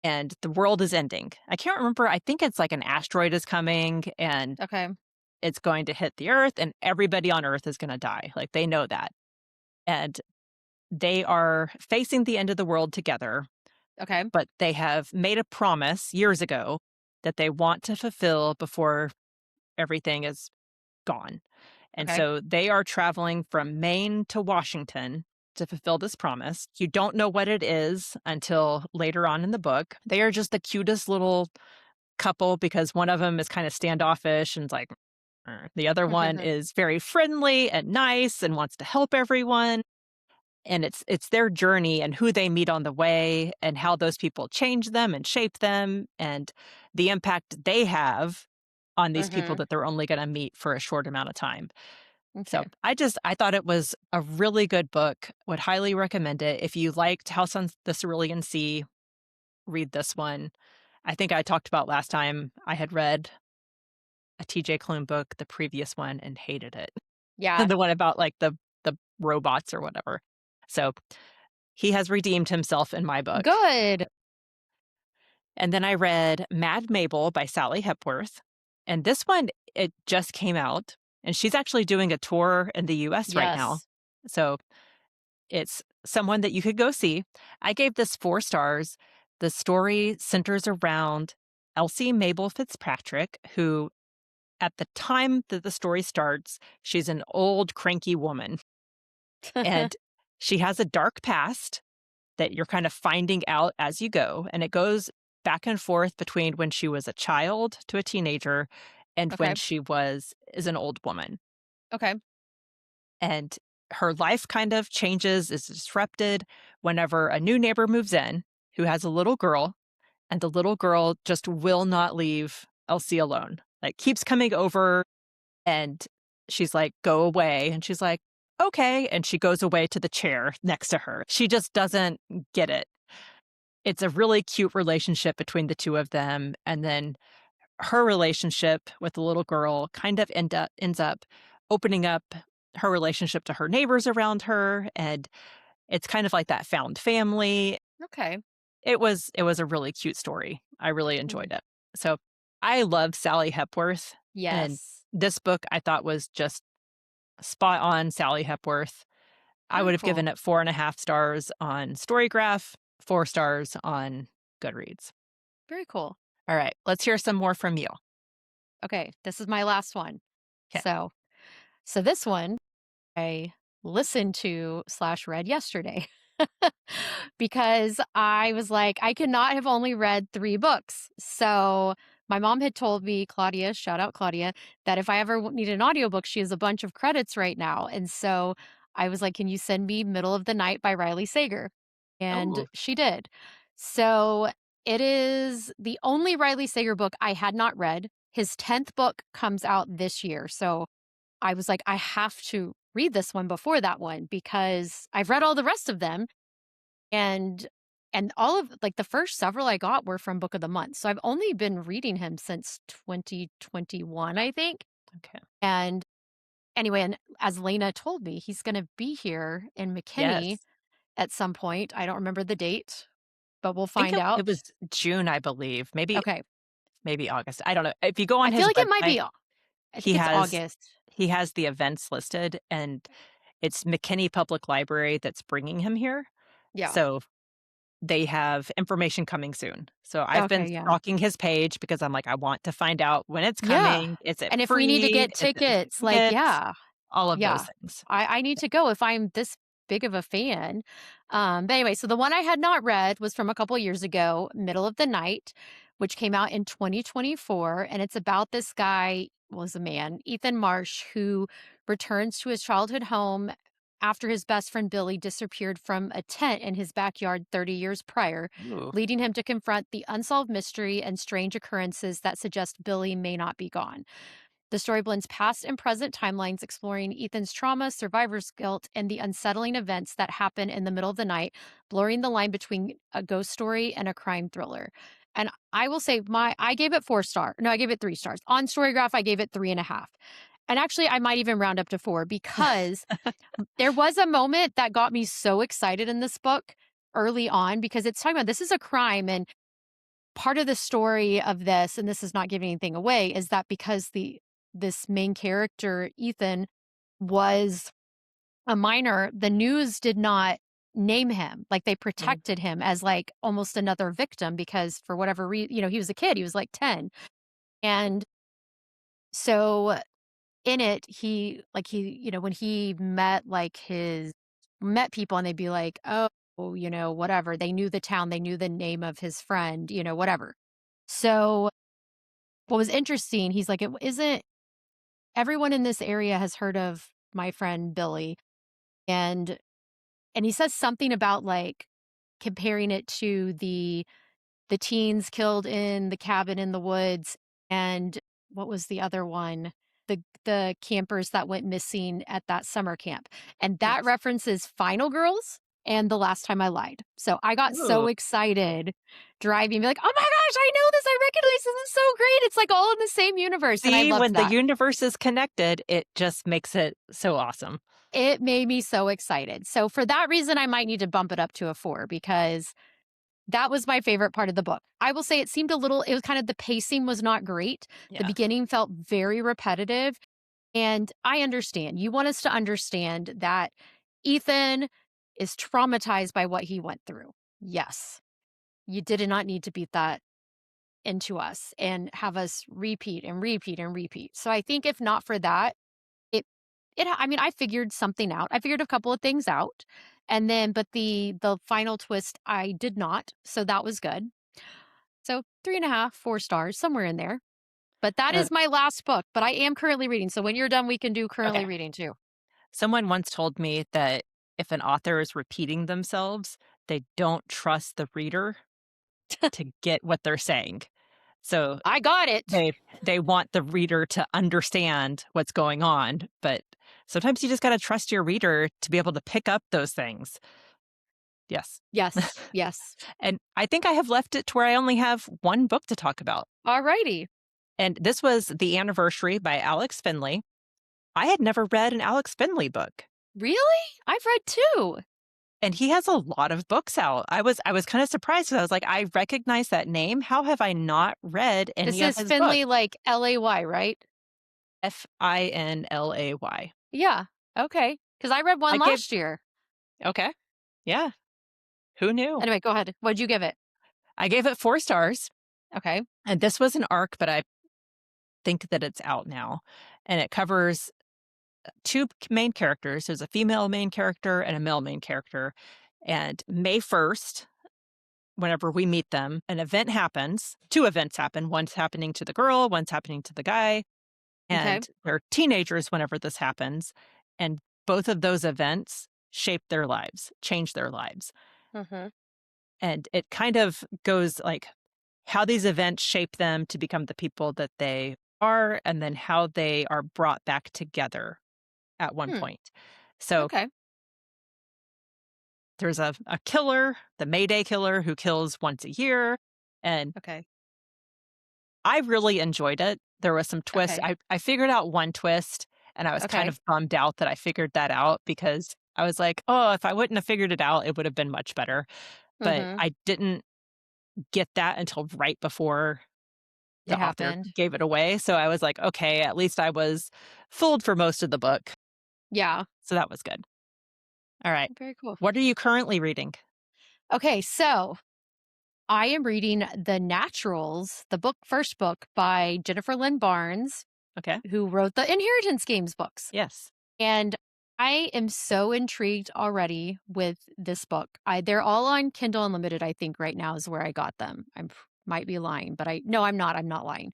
and the world is ending. I can't remember, I think it's like an asteroid is coming and Okay. it's going to hit the Earth, and everybody on Earth is gonna die, like, they know that, and they are facing the end of the world together, Okay. but they have made a promise years ago that they want to fulfill before everything is gone. And Okay. so they are traveling from Maine to Washington to fulfill this promise. You don't know what it is until later on in the book. They are just the cutest little couple because one of them is kind of standoffish and is like, The other one is very friendly and nice and wants to help everyone. And it's their journey and who they meet on the way and how those people change them and shape them and the impact they have on these people Mhm. that they're only going to meet for a short amount of time. So Okay. I thought it was a really good book. Would highly recommend it. If you liked House on the Cerulean Sea, read this one. I think I talked about last time I had read a TJ Klune book, the previous one, and hated it. Yeah. The one about like the robots or whatever. So he has redeemed himself in my book. Good. And then I read Mad Mabel by Sally Hepworth. And this one, it just came out. And she's actually doing a tour in the US right now. Yes. So it's someone that you could go see. I gave this 4 stars. The story centers around Elsie Mabel Fitzpatrick, who at the time that the story starts, she's an old, cranky woman. And she has a dark past that you're kind of finding out as you go. And it goes back and forth between when she was a child to a teenager and when Okay. she is an old woman. Okay. And her life kind of changes, is disrupted whenever a new neighbor moves in who has a little girl, and the little girl just will not leave Elsie alone. Like keeps coming over and she's like, "Go away." And she's like, "Okay." And she goes away to the chair next to her. She just doesn't get it. It's a really cute relationship between the two of them. And then her relationship with the little girl kind of ends up opening up her relationship to her neighbors around her. And it's kind of like that found family. Okay. It was a really cute story. I really Mm. enjoyed it. So I love Sally Hepworth. And Yes. this book I thought was just spot on Sally Hepworth. I Very would have cool. given it 4.5 stars on Storygraph, 4 stars on Goodreads. Very cool. All right, let's hear some more from you. Okay, this is my last one. Okay. So, so this one I listened to slash read yesterday because I was like, I could not have only read 3 books. So my mom had told me, Claudia, shout out Claudia, that if I ever need an audiobook, she has a bunch of credits right now. And so I was like, can you send me Middle of the Night by Riley Sager? And Oh, she did. So it is the only Riley Sager book I had not read. His 10th book comes out this year. So I was like, I have to read this one before that one because I've read all the rest of them and all of like the first several I got were from Book of the Month. So I've only been reading him since 2021, I think. okay. And anyway, and as Lena told me, he's going to be here in McKinney Yes. at some point. I don't remember the date, but we'll I think find it out. was June, I believe. Okay. Maybe August. I don't know. If you go on I feel his like it might website, be I he think it's has August. he has the events listed, and it's McKinney Public Library that's bringing him here. Yeah. So they have information coming soon. So I've been Okay, yeah. stalking his page because I'm like, I want to find out when it's Yeah. coming. Is it And if we need to free? get Is it tickets, like, tickets? yeah. All of those Yeah. things. I need to go if I'm this big of a fan. But anyway, so the one I had not read was from a couple years ago, Middle of the Night, which came out in 2024. And it's about this guy, was a man, Ethan Marsh, who returns to his childhood home after his best friend Billy disappeared from a tent in his backyard 30 years prior, Ooh. leading him to confront the unsolved mystery and strange occurrences that suggest Billy may not be gone. The story blends past and present timelines, exploring Ethan's trauma, survivor's guilt, and the unsettling events that happen in the middle of the night, blurring the line between a ghost story and a crime thriller. And I will say, I gave it 4 star. No, I gave it 3 stars. On Storygraph, I gave it 3.5. And actually, I might even round up to 4 because there was a moment that got me so excited in this book early on because it's talking about this is a crime and part of the story of this, and this is not giving anything away, is that because this main character, Ethan, was a minor, the news did not name him. Like, they Mm. protected him as, like, almost another victim because for whatever reason, he was a kid, he was, like, 10. And so in it, when he met, like, his met people and they'd be like, "Oh, whatever." They knew the town, they knew the name of his friend, whatever. So, what was interesting, he's like, "It isn't everyone in this area has heard of my friend Billy." And he says something about, like, comparing it to the teens killed in the cabin in the woods, and what was the other one? The campers that went missing at that summer camp, and that Yes. references Final Girls and The Last Time I Lied. So I got so Ooh. excited driving, be like, "Oh my gosh, I know this, I recognize this, is so great, it's, like, all in the same universe," and I See, loved when the that. universe is connected, it just makes it so awesome. It made me so excited. So for that reason, I might need to bump it up to a 4 because that was my favorite part of the book. I will say it was kind of the pacing was not great. The Yeah. beginning felt very repetitive, and I understand. You want us to understand that Ethan is traumatized by what he went through. Yes. You did not need to beat that into us and have us repeat and repeat and repeat. So I think if not for that, it I mean, I figured something out. I figured a couple of things out, and then but the final twist, I did not, so that was good. So 3.5, 4 stars, somewhere in there. But that Uh, is my last book, but I am currently reading, so when you're done, we can do currently okay. reading too. Someone once told me that if an author is repeating themselves, they don't trust the reader to get what they're saying. So I got it. they want the reader to understand what's going on, but sometimes you just gotta trust your reader to be able to pick up those things. Yes. Yes, yes. And I think I have left it to where I only have 1 book to talk about, Alrighty. and this was The Anniversary by Alex Finley. I had never read an Alex Finley book, Really? I've read 2. and he has a lot of books out. I was kinda surprised 'cause I was like, "I recognize that name. How have I not read This any of is his books?" Finley, like, LAY, right? Finlay. Yeah. Okay. Because I read I one gave last year. Okay. Yeah, who knew? Anyway, go ahead. What'd you give it? I gave it 4 stars, Okay. and this was an arc, but I think that it's out now, and it covers 2 main characters. There's a female main character and a male main character, and May 1st, whenever we meet them, an event happens. 2 events happen. One's happening to the girl, one's happening to the guy, Okay. and they're teenagers whenever this happens, and both of those events shape their lives, change their lives, Mhm. and it kind of goes, like, how these events shape them to become the people that they are, and then how they are brought back together at one Hmm. point. So Okay. there's a killer, the Mayday killer, who kills once a year, and Okay. I really enjoyed it. There was some twists. Okay. I figured out one twist, and I was kind Okay. of bummed out that I figured that out because I was like, "Oh, if I wouldn't have figured it out, it would have been much better." But Mhm. I didn't get that until right before It the author happened. gave it away, so I was like, "Okay, at least I was fooled for most of the book." Yeah. So that was good. Alright. Very cool. What are you currently reading? Okay, so I am reading The Naturals, the first book by Jennifer Lynn Barnes, Okay. who wrote the Inheritance Games books. Yes. And I am so intrigued already with this book. They're all on Kindle Unlimited, I think right now is where I got them. Might be lying, but no, I'm not. I'm not lying.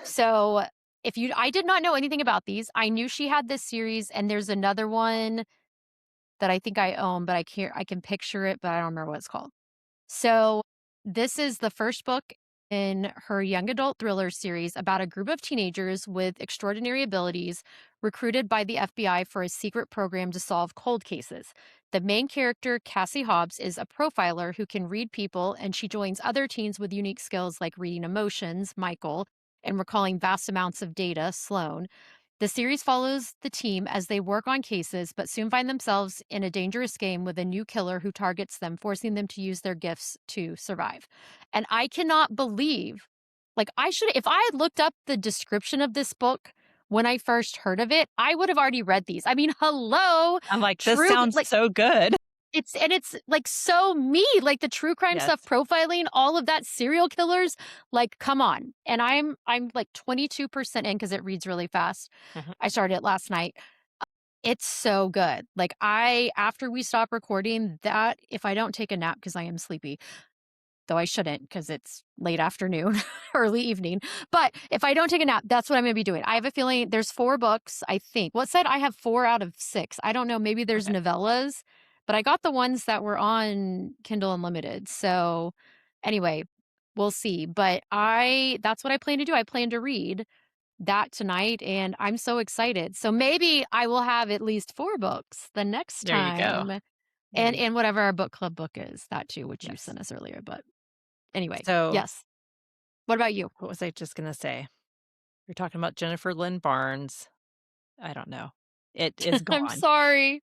So I did not know anything about these. I knew she had this series, and there's another one that I think I own, but I can picture it, but I don't remember what it's called. So, this is the first book in her young adult thriller series about a group of teenagers with extraordinary abilities recruited by the FBI for a secret program to solve cold cases. The main character, Cassie Hobbs, is a profiler who can read people, and she joins other teens with unique skills like reading emotions, Michael, and recalling vast amounts of data, Sloan. The series follows the team as they work on cases, but soon find themselves in a dangerous game with a new killer who targets them, forcing them to use their gifts to survive. And I cannot believe, like, I should, if I had looked up the description of this book when I first heard of it, I would have already read these. I mean, hello, I'm like, "This true, sounds like, so good." it's like so me, like the true crime stuff, Yes. profiling, all of that, serial killers, like come on. And I'm like 22% in because it reads really fast. Mhm. I started it last night. It's so good. Like I after we stop recording that, if I don't take a nap because I am sleepy, though I shouldn't because it's late afternoon, early evening. But if I don't take a nap, that's what I'm going to be doing. I have a feeling there's 4 books, I think. What said I have 4 out of 6? I don't know. Maybe there's Okay. novellas, but I got the ones that were on Kindle Unlimited. So anyway, we'll see. But that's what I plan to do. I plan to read that tonight and I'm so excited. So maybe I will have at least 4 books the next There you go. time. There you And whatever our book club book is, that too, which you Yes. sent us earlier. But anyway, So, yes. What about you? what was I just gonna say? You're talking about Jennifer Lynn Barnes. I don't know. It is I'm gone. sorry.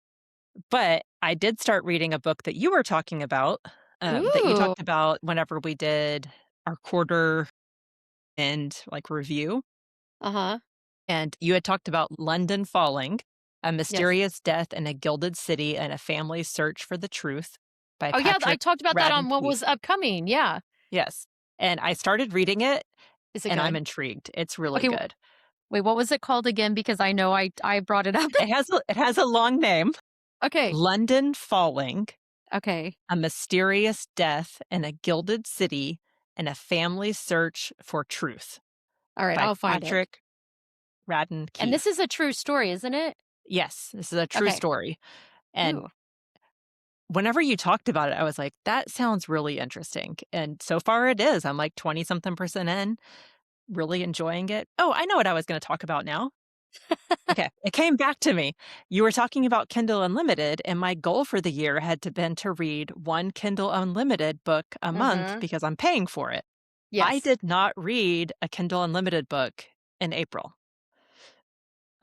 But I did start reading a book that you were talking about, that you Ooh. talked about whenever we did our quarter end, like, review, Uh-huh. and you had talked about London Falling: A Yes. Mysterious Death in a Gilded City and a Family's Search for the Truth by Oh, yeah, I Patrick talked about that Radden on what Keefe. was upcoming, yeah. Yes, and I started reading it, Is it and I'm good? intrigued. It's really Okay, good. wait, what was it called again? Because I know I brought it up. It has a long name. Okay. London Falling: Okay. A Mysterious Death in a Gilded City and a Family's Search for Truth Alright, by I'll find it. Patrick Radden And this Keefe. is a true story, isn't it? Yes, this is a true Okay. story, and Ooh. whenever you talked about it, I was like, "That sounds really interesting," and so far it is. I'm like 20 something percent in, really enjoying it. Oh, I know what I was gonna talk about now. Okay, it came back to me. You were talking about Kindle Unlimited, and my goal for the year had to been to read 1 Kindle Unlimited book a month Mhm. because I'm paying for it. I Yes. did not read a Kindle Unlimited book in April.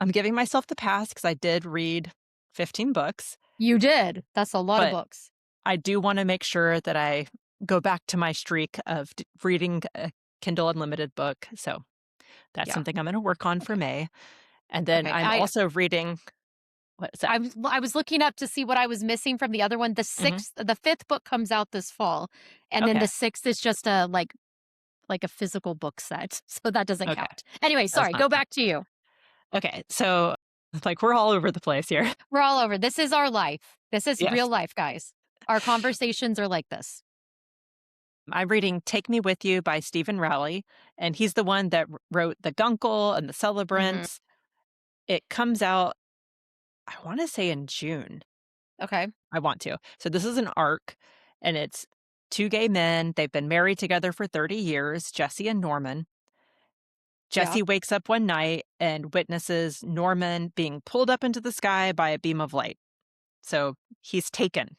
I'm giving myself the pass because I did read 15 books, You did. That's a lot of but books. I do wanna make sure that I go back to my streak of reading a Kindle Unlimited book, so that's Yeah. something I'm gonna work on for Okay. May, and then Okay. I'm also reading what is that? I was looking up to see what I was missing from the other one. Mhm, The 5th book comes out this fall, and then the okay, 6th is just a, like a physical book set, so that doesn't okay, count. Anyway, does sorry, not go count. back to you. Okay, so, like, we're all over the place here. We're all over. This is our life. This is Yes. real life, guys. Our conversations are like this. I'm reading Take Me With You by Stephen Rowley, and he's the one that wrote The Guncle and The Mhm. Celebrants. It comes out, I wanna say in June. Okay. I want to. So this is an arc, and it's 2 gay men. They've been married together for 30 years, Jesse and Norman. Yeah. Jesse wakes up one night and witnesses Norman being pulled up into the sky by a beam of light. So he's taken.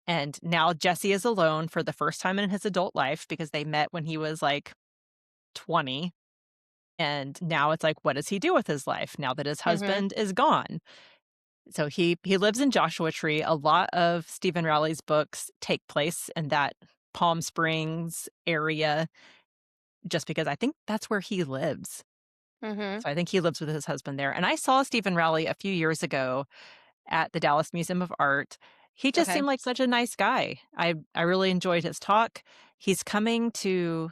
And now Jesse is alone for the first time in his adult life because they met when he was like 20. And now it's like, what does he do with his life now that his Mhm. husband is gone? So he lives in Joshua Tree. A lot of Stephen Rowley's books take place in that Palm Springs area just because I think that's where he lives. Mhm. So I think he lives with his husband there. And I saw Stephen Rowley a few years ago at the Dallas Museum of Art. He just Okay. seemed like such a nice guy. I really enjoyed his talk. He's coming to,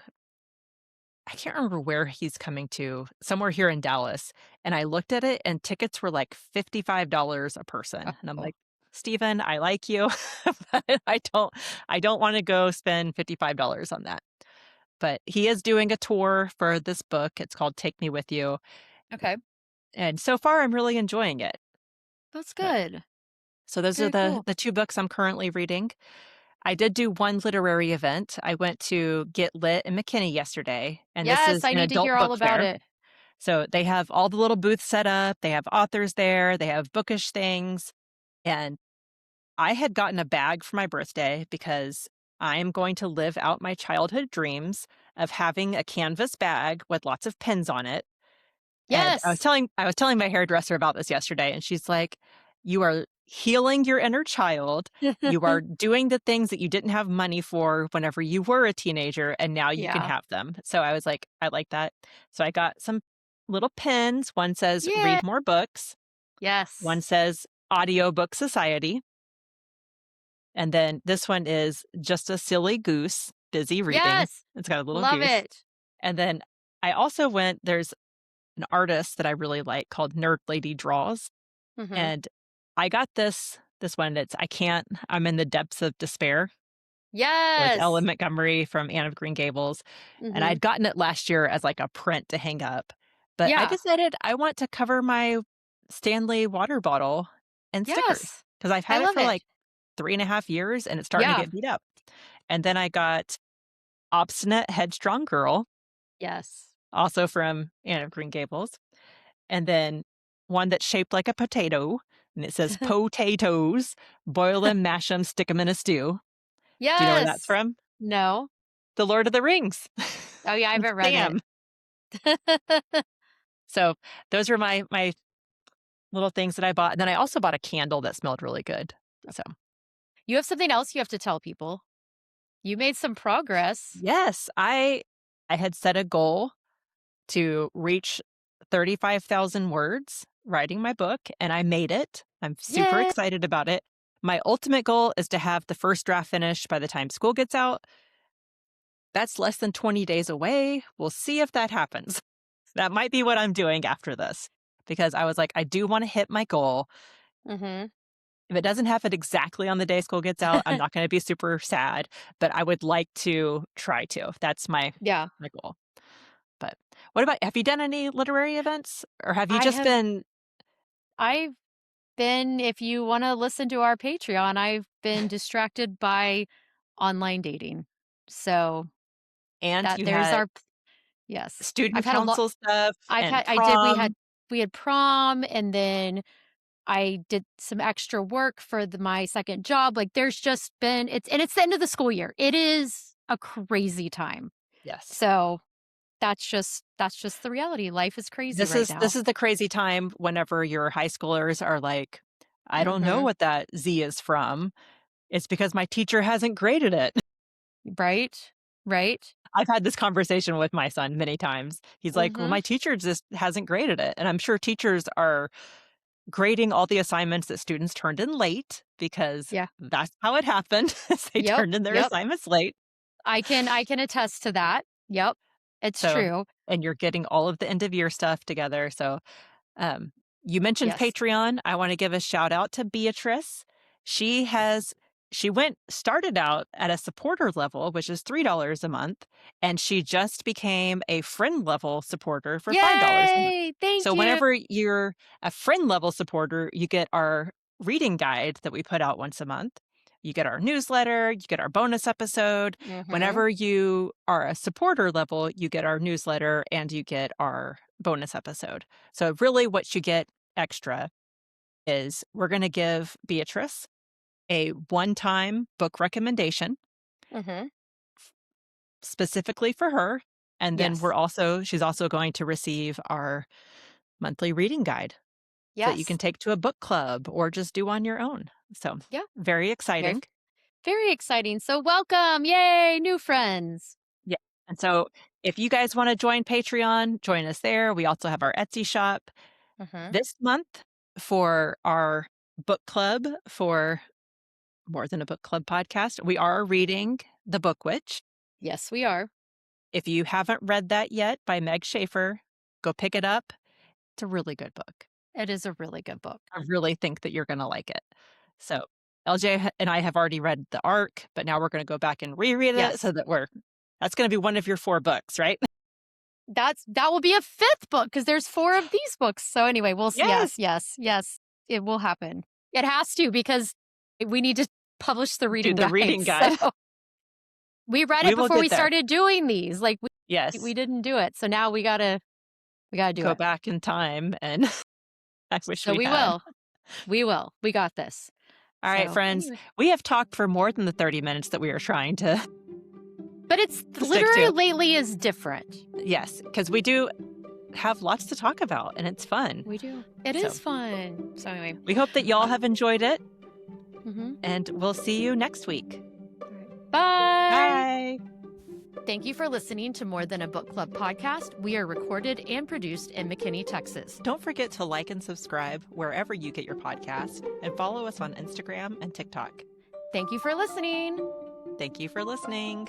I can't remember where he's coming to, somewhere here in Dallas, and I looked at it and tickets were like $55 a person, and I'm Oh. like, "Steven, I like you, but I don't wanna go spend $55 on that." But he is doing a tour for this book, it's called Take Me With You, Okay. and so far I'm really enjoying it. That's But good. so those are Very the cool. the 2 books I'm currently reading. I did do one literary event. I went to Get Lit in McKinney yesterday, and this Yes, is I an need to adult hear all book about fair. it. So they have all the little booths set up, they have authors there, they have bookish things, and I had gotten a bag for my birthday because I am going to live out my childhood dreams of having a canvas bag with lots of pins on it, And Yes. I was telling my hairdresser about this yesterday, and she's like, "You are healing your inner child. You are doing the things that you didn't have money for whenever you were a teenager, and now you can Yeah. have them." So I was like, "I like that." So I got some little pins. One says Yeah. "Read more books." One Yes. says "Audiobook Society." And then this one is "Just a Silly Goose, Busy Reading." Yes. It's got a little Love goose. it. And then I also there's an artist that I really like called Nerd Lady Draws, Mhm. and I got this one. I'm in the Depths of Despair with Ella Yes. Montgomery from Anne of Green Gables, and Mhm. I'd gotten it last year as, like, a print to hang up, but I Yeah. decided I want to cover my Stanley water bottle in stickers Yes. because 'cause I've I had it love for, it. like, 3.5 years, and it's starting to Yeah. get beat up. And then I got Obstinate Headstrong Girl, Yes. also from Anne of Green Gables, and then one that's shaped like a potato, and it says "Potatoes, boil 'em, mash 'em, stick 'em in a stew." Do you know where that's Yes. from? No. The Lord of the Rings. Oh, yeah, I It's haven't read it. Sam. So, those are my little things that I bought, and then I also bought a candle that smelled really good. So You have something else you have to tell people. You made some progress. yes, I had set a goal to reach 35,000 words writing my book, and I made it. I'm super Yay! excited about it. My ultimate goal is to have the first draft finished by the time school gets out. That's less than 20 days away. We'll see if that happens. That might be what I'm doing after this because I was like, I do want to hit my goal. Mhm. If it doesn't happen exactly on the day school gets out, I'm not going to be super sad, but I would like to try to. That's Yeah. my goal. But what about have you done any literary events or have you I just have been I've been if you wanna listen to our Patreon, I've been distracted by online dating. So, and that you there's had our yes. student I've had a lot council stuff I've and had I did prom? we had prom, and then I did some extra work for my second job, like, there's just been it's the end of the school year. It is a crazy time. Yes. So, that's just the reality. Life is crazy right now. This is the crazy time whenever your high schoolers are like, "I don't know Mhm. what that Z is from. It's because my teacher hasn't graded it." Right? Right? I've had this conversation with my son many times. He's like, "Well, Mhm. my teacher just hasn't graded it." And I'm sure teachers are grading all the assignments that students turned in late because Yeah. that's how it happened, is they Yep. turned in their Yep. assignments late. I can attest to that. Yep. It's So true. and you're getting all of the end of year stuff together, so Um, you mentioned Yes. Patreon. I want to give a shout out to Beatrice. She has started out at a supporter level, which is $3 a month, and she just became a friend level supporter for $5 a month. Yay! Thank So you. whenever you're a friend level supporter, you get our reading guide that we put out once a month. You get our newsletter, you get our bonus episode. Mhm. Whenever you are a supporter level, you get our newsletter and you get our bonus episode. So, really, what you get extra is we're going to give Beatrice a one time book recommendation Mhm. specifically for her. And then Yes. she's also going to receive our monthly reading guide that you can Yes. take to a book club or just do on your own. So, Yeah. very Very exciting. very exciting. So welcome. Yay, new friends. Yeah. And so, if you guys want to join Patreon, join us there. We also have our Etsy shop. Mhm. This month, for our book club for More Than a Book Club podcast, we are reading The Book Witch. Yes, we are. If you haven't read that yet by Meg Schaefer, go pick it up. It's a really good book. It is a really good book. I really think that you're going to like it. So, and I have already read The Ark, but now we're going to go back and reread it so Yes. that that's going to be one of your 4 books, right? That will be a 5th book because there's 4 of these books. So anyway, yes, Yes. yes, yes. It will happen. It has to because we need to publish the Do reading the reading guides. guide. So we read We it will before get we there. started doing these. Like we Yes. didn't do it. So now we gotta do Go it. back in time and I wish So we we had. will. We will. We got this. All right, So friends, anyway. we have talked for more than the 30 minutes that we were trying But it's to stick literary to. lately is different. Yes, because we do have lots to talk about, and it's fun. We do. It So- is fun. So anyway, We hope that y'all have enjoyed it, mhm. and we'll see you next week. Bye. Bye. Thank you for listening to More Than a Book Club podcast. We are recorded and produced in McKinney, Texas. Don't forget to like and subscribe wherever you get your podcast, and follow us on Instagram and TikTok. Thank you for listening. Thank you for listening.